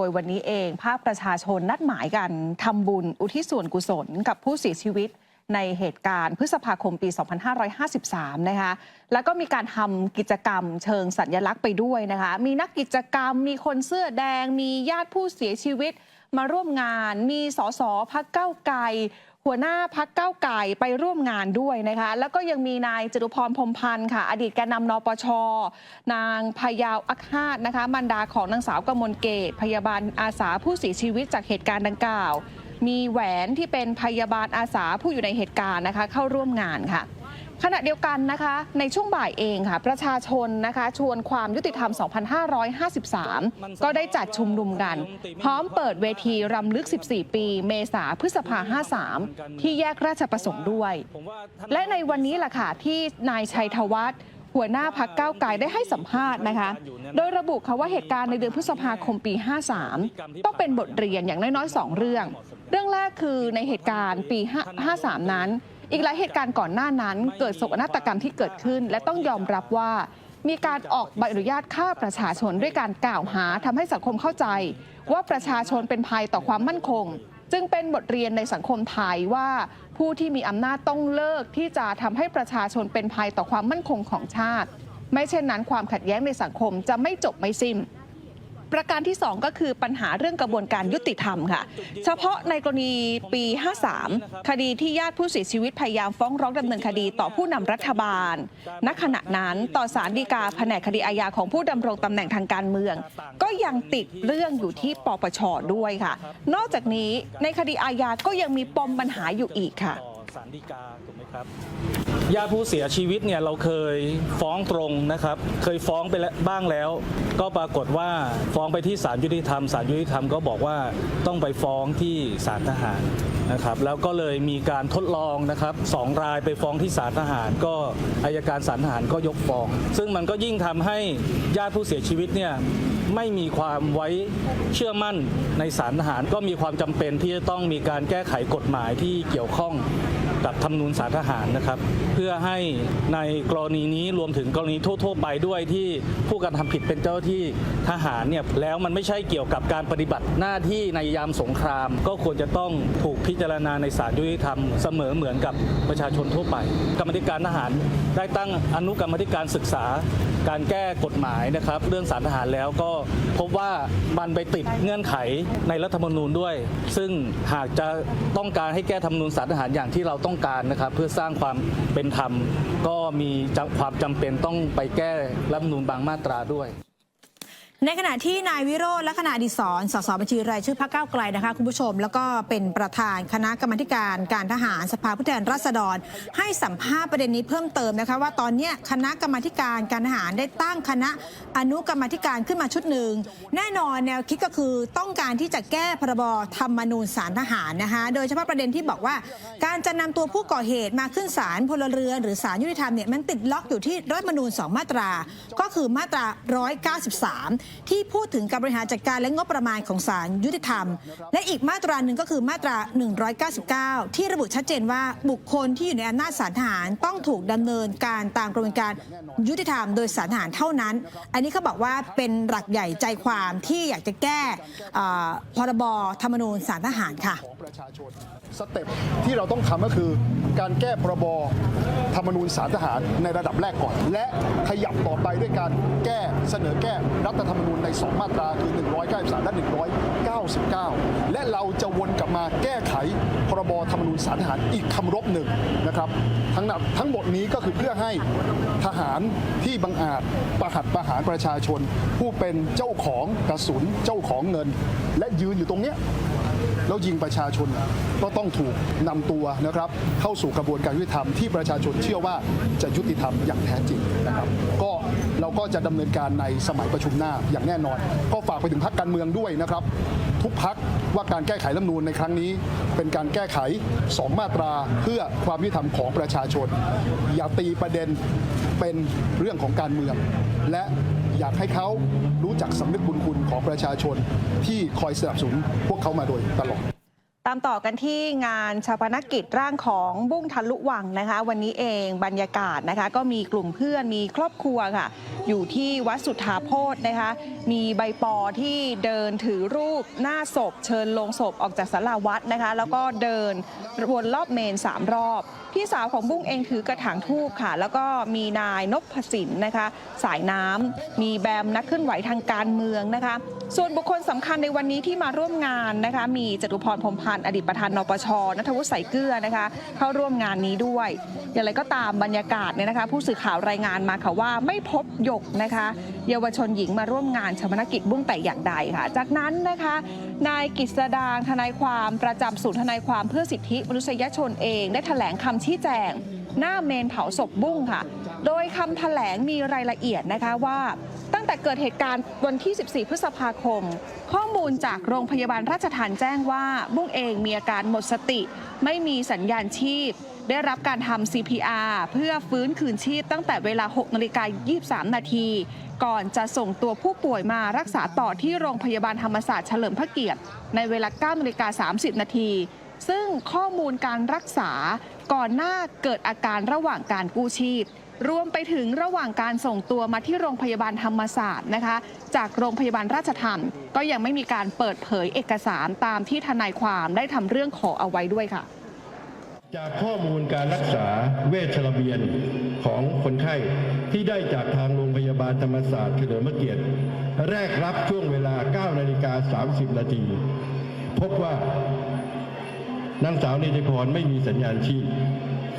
ยวันนี้เองภาคประชาชนนัดหมายกันทำบุญอุทิศส่วนกุศลกับผู้เสียชีวิตในเหตุการณ์พฤษภาคมปี 2553 นะคะแล้วก็มีการทำกิจกรรมเชิงสัญลักษณ์ไปด้วยนะคะมีนักกิจกรรมมีคนเสื้อแดงมีญาติผู้เสียชีวิตมาร่วมงานมีสสพรรคก้าวไกลหัวหน้าพรรคก้าวไกลไปร่วมงานด้วยนะคะแล้วก็ยังมีนายจตุพรพรหมพันธ์ค่ะอดีตแกนนำนปช.นางพยาวอัคฮาตนะคะมารดาของนางสาวกมลเกตพยาบาลอาสาผู้เสียชีวิตจากเหตุการณ์ดังกล่าวมีแหวนที่เป็นพยาบาลอาสาผู้อยู่ในเหตุการณ์นะคะเข้าร่วมงานค่ะขณะเดียวกันนะคะในช่วงบ่ายเองค่ะประชาชนนะคะชวนความยุติธรรม 2553 ก็ได้จัดชุมนุมกันพร้อมเปิดเวทีรำลึก 14 ปีเมษาพฤษภา 53 ที่แยกราชประสงค์ด้วยและในวันนี้แหละค่ะที่นายชัยธวัฒน์หัวหน้าพรรคก้าวไกลได้ให้สัมภาษณ์นะคะโดยระบุค่ะว่าเหตุการณ์ในเดือนพฤษภาคมปี 53 ต้องเป็นบทเรียนอย่างน้อยๆ 2 เรื่องแรกคือในเหตุการณ์ปี 53 นั้นอีกหลายเหตุการณ์ก่อนหน้านั้นเกิดโศกนาฏกรรมที่เกิดขึ้นและต้องยอมรับว่ามีการออกใบอนุญาตฆ่าประชาชนด้วยการกล่าวหาทำให้สังคมเข้าใจว่าประชาชนเป็นภัยต่อความมั่นคงจึงเป็นบทเรียนในสังคมไทยว่าผู้ที่มีอำนาจต้องเลิกที่จะทำให้ประชาชนเป็นภัยต่อความมั่นคงของชาติไม่เช่นนั้นความขัดแย้งในสังคมจะไม่จบไม่สิ้นประการที่2ก็คือปัญหาเรื่องกระบวนการยุติธรรมค่ะเฉพาะในกรณีปี 53 คดีที่ญาติผู้เสียชีวิตพยายามฟ้องร้องดำเนินคดีต่อผู้นำรัฐบาลณขณะนั้นต่อศาลฎีกาแผนกคดีอาญาของผู้ดำรงตำแหน่งทางการเมืองก็ยังติดเรื่องอยู่ที่ปปช.ด้วยค่ะนอกจากนี้ในคดีอาญาก็ยังมีปมปัญหาอยู่อีกค่ะศาลฎีกาถูกไหมครับญาติผู้เสียชีวิตเนี่ยเราเคยฟ้องตรงนะครับเคยฟ้องไปบ้างแล้วก็ปรากฏว่าฟ้องไปที่ศาลยุติธรรมศาลยุติธรรมก็บอกว่าต้องไปฟ้องที่ศาลทหารนะครับแล้วก็เลยมีการทดลองนะครับ2 รายไปฟ้องที่ศาลทหารก็อัยการศาลทหารก็ยกฟ้องซึ่งมันก็ยิ่งทำให้ญาติผู้เสียชีวิตเนี่ยไม่มีความไว้เชื่อมั่นในศาลทหารก็มีความจำเป็นที่จะต้องมีการแก้ไขกฎหมายที่เกี่ยวข้องกับธรรมนูญศาลทหารนะครับเพื่อให้ในกรณีนี้รวมถึงกรณีทั่วๆไปด้วยที่ผู้กระทำผิดเป็นเจ้าหน้าที่ทหารเนี่ยแล้วมันไม่ใช่เกี่ยวกับการปฏิบัติหน้าที่ในยามสงครามก็ควรจะต้องถูกพิจารณาในศาลยุติธรรมเสมอเหมือนกับประชาชนทั่วไปกรรมธิการทหารได้ตั้งอนุกรรมธิการศึกษาการแก้กฎหมายนะครับเรื่องศาลทหารแล้วก็พบว่ามันไปติดเงื่อนไขในรัฐธรรมนูญด้วยซึ่งหากจะต้องการให้แก้ธรรมนูญศาลทหารอย่างที่เราต้องการนะครับเพื่อสร้างความเป็นธรรมก็มีความจำเป็นต้องไปแก้รัฐธรรมนูญบางมาตราด้วยในขณะที่นายวิโรจน์ ลักษณะอดิศร สสบัญชีรายชื่อพรรคก้าวไกลนะคะคุณผู้ชมแล้วก็เป็นประธานคณะกรรมาธิการการทหารสภาผู้แทนราษฎรให้สัมภาษณ์ประเด็นนี้เพิ่มเติมนะคะว่าตอนนี้คณะกรรมาธิการการทหารได้ตั้งคณะอนุกรรมาธิการขึ้นมาชุดหนึ่งแน่นอนแนวคิดก็คือต้องการที่จะแก้พรบธรรมนูญศาลทหารนะคะโดยเฉพาะประเด็นที่บอกว่าการจะนำตัวผู้ก่อเหตุมาขึ้นศาลพลเรือนหรือศาลยุติธรรมเนี่ยมันติดล็อกอยู่ที่รัฐธรรมนูญ2 มาตราก็คือมาตรา193ที่พูดถึงการบริหารจัดการและงบประมาณของศาลยุติธรรมและอีกมาตราหนึ่งก็คือมาตรา199ที่ระบุชัดเจนว่าบุคคลที่อยู่ในอำนาจศาลทหารต้องถูกดำเนินการตามกระบวนการยุติธรรมโดยศาลทหารเท่านั้นอันนี้เขาบอกว่าเป็นหลักใหญ่ใจความที่อยากจะแก้พรบธรรมนูญศาลทหารค่ะสเต็ปที่เราต้องทำก็คือการแก้พรบธรรมนูญศาลทหารในระดับแรกก่อนและขยับต่อไปด้วยการเสนอแก้รัฐธรรมนูญใน2 มาตราคือ193และ199และเราจะวนกลับมาแก้ไขพรบธรรมนูญศาลทหารอีกคำรบหนึ่งนะครับทั้งหมดนี้ก็คือเพื่อให้ทหารที่บังอาจประหัตประหารประชาชนผู้เป็นเจ้าของกระสุนเจ้าของเงินและยืนอยู่ตรงเนี้ยแล้วยิงประชาชนก็ต้องถูกนำตัวนะครับเข้าสู่กระบวนการยุติธรรมที่ประชาชนเชื่อว่าจะยุติธรรมอย่างแท้จริงนะครับก็เราก็จะดำเนินการในสมัยประชุมหน้าอย่างแน่นอนก็ฝากไปถึงพรรคการเมืองด้วยนะครับทุกพรรคว่าการแก้ไขรัฐธรรมนูญในครั้งนี้เป็นการแก้ไข2 มาตราเพื่อความยุติธรรมของประชาชนอย่าตีประเด็นเป็นเรื่องของการเมืองและอยากให้เขารู้จักสำนึกบุญคุณของประชาชนที่คอยสนับสนุนพวกเขามาโดยตลอด ตามต่อกันที่งานชาปนกิจร่างของบุ้งทะลุวังนะคะวันนี้เองบรรยากาศนะคะก็มีกลุ่มเพื่อนมีครอบครัวค่ะอยู่ที่วัดสุทธาโพธิ์นะคะมีใบปอที่เดินถือรูปหน้าศพเชิญลงศพออกจากศาลาวัดนะคะแล้วก็เดินวนรอบเมน3 รอบพี่สาวของบุ้งเองถือกระถางธูปค่ะแล้วก็มีนายนพสินนะคะสายน้ำมีแบมนักเคลื่อนไหวทางการเมืองนะคะส่วนบุคคลสำคัญในวันนี้ที่มาร่วมงานนะคะมีจตุพรพรหมพันธ์อดีตประธานนปช.ณัฐวุฒิสายเกลือนะคะเข้าร่วมงานนี้ด้วยอย่างไรก็ตามบรรยากาศเนี่ยนะคะผู้สื่อข่าวรายงานมาค่ะว่าไม่พบหยกนะคะเยาวชนหญิงมาร่วมงานชาปนกิจบุ้งแต่อย่างใดค่ะจากนั้นนะคะนายกฤษดางทนายความประจำศูนย์ทนายความเพื่อสิทธิมนุษยชนเองได้แถลงคำชี้แจงหน้าเมนเผาศพบุ้งค่ะโดยคำแถลงมีรายละเอียดนะคะว่าตั้งแต่เกิดเหตุการณ์วันที่ 14 พฤษภาคมข้อมูลจากโรงพยาบาลราชทัณฑ์แจ้งว่าบุ้งเองมีอาการหมดสติไม่มีสัญญาณชีพได้รับการทำ CPR เพื่อฟื้นคืนชีพตั้งแต่เวลา 6:23 นาทีก่อนจะส่งตัวผู้ป่วยมารักษาต่อที่โรงพยาบาลธรรมศาสตร์เฉลิมพระเกียรติในเวลา 9:30 นาทีซึ่งข้อมูลการรักษาก่อนหน้าเกิดอาการระหว่างการกู้ชีพรวมไปถึงระหว่างการส่งตัวมาที่โรงพยาบาลธรรมศาสตร์นะคะจากโรงพยาบาลราชทัณฑ์ก็ยังไม่มีการเปิดเผยเอกสารตามที่ทนายความได้ทำเรื่องขอเอาไว้ด้วยค่ะจากข้อมูลการรักษาเวชระเบียนของคนไข้ที่ได้จากทางโรงพยาบาลธรรมศาสตร์เฉลิมพระเกียรติแรกรับช่วงเวลา 9:30 นาทีพบว่านางสาวเนติพรไม่มีสัญญาณชีพ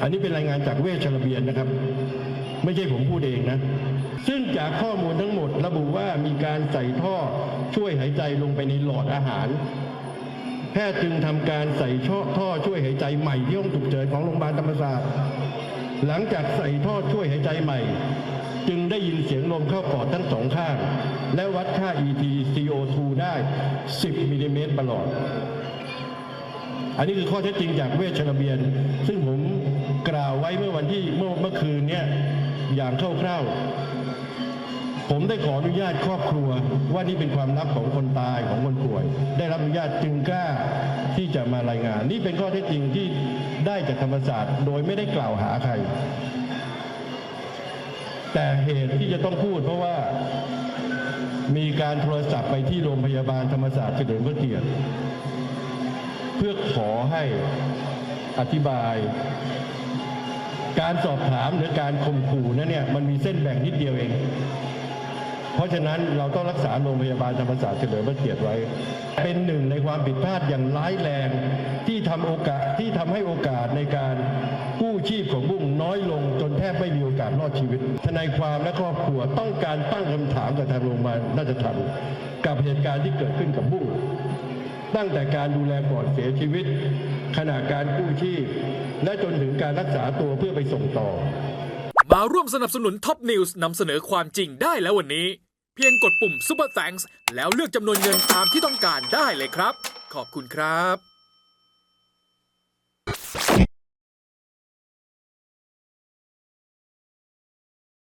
อันนี้เป็นรายงานจากเวชระเบียนนะครับไม่ใช่ผมพูดเองนะซึ่งจากข้อมูลทั้งหมดระบุว่ามีการใส่ท่อช่วยหายใจลงไปในหลอดอาหารแพทย์จึงทำการใส่ท่อช่วยหายใจใหม่ที่ห้องฉุกเฉินของโรงพยาบาลธรรมศาสตร์หลังจากใส่ท่อช่วยหายใจใหม่จึงได้ยินเสียงลมเข้าปอดทั้งสองข้างและวัดค่า ET CO2 ได้ 10 มิลลิเมตรประหลอดอันนี้คือข้อเท็จจริงจากเวชระเบียนซึ่งผมกล่าวไว้เมื่อคืนนี้อย่างคร่าวๆผมได้ขออนุญาตครอบครัวว่านี่เป็นความลับของคนตายของคนป่วยได้รับอนุญาตจึงกล้าที่จะมารายงานนี่เป็นข้อเท็จจริงที่ได้จากธรรมศาสตร์โดยไม่ได้กล่าวหาใครแต่เหตุที่จะต้องพูดเพราะว่ามีการโทรศัพท์ไปที่โรงพยาบาลธรรมศาสตร์เฉลิมพระเกียรติเพื่อขอให้อธิบายการสอบถามหรือการข่มขู่นั้นเนี่ยมันมีเส้นแบ่งนิดเดียวเองเพราะฉะนั้นเราต้องรักษาโรงพยาบาลธรรมศาสตร์เฉลิมพระเกียรติไว้เป็นหนึ่งในความผิดพลาดอย่างร้ายแรงที่ทำให้โอกาสในการกู้ชีพของบุ้งน้อยลงจนแทบไม่มีโอกาสรอดชีวิตทนายความและครอบครัวต้องการตั้งคำถามกับทางโรงพยาบาลราชทัณฑ์กับเหตุการณ์ที่เกิดขึ้นกับบุ้งตั้งแต่การดูแลก่อนเสียชีวิตขณะการกู้ชีพและจนถึงการรักษาตัวเพื่อไปส่งต่อมาร่วมสนับสนุนท็อปนิวส์นำเสนอความจริงได้แล้ววันนี้เพียงกดปุ่ม Super Thanks แล้วเลือกจำนวนเงินตามที่ต้องการได้เลยครับขอบคุณครับ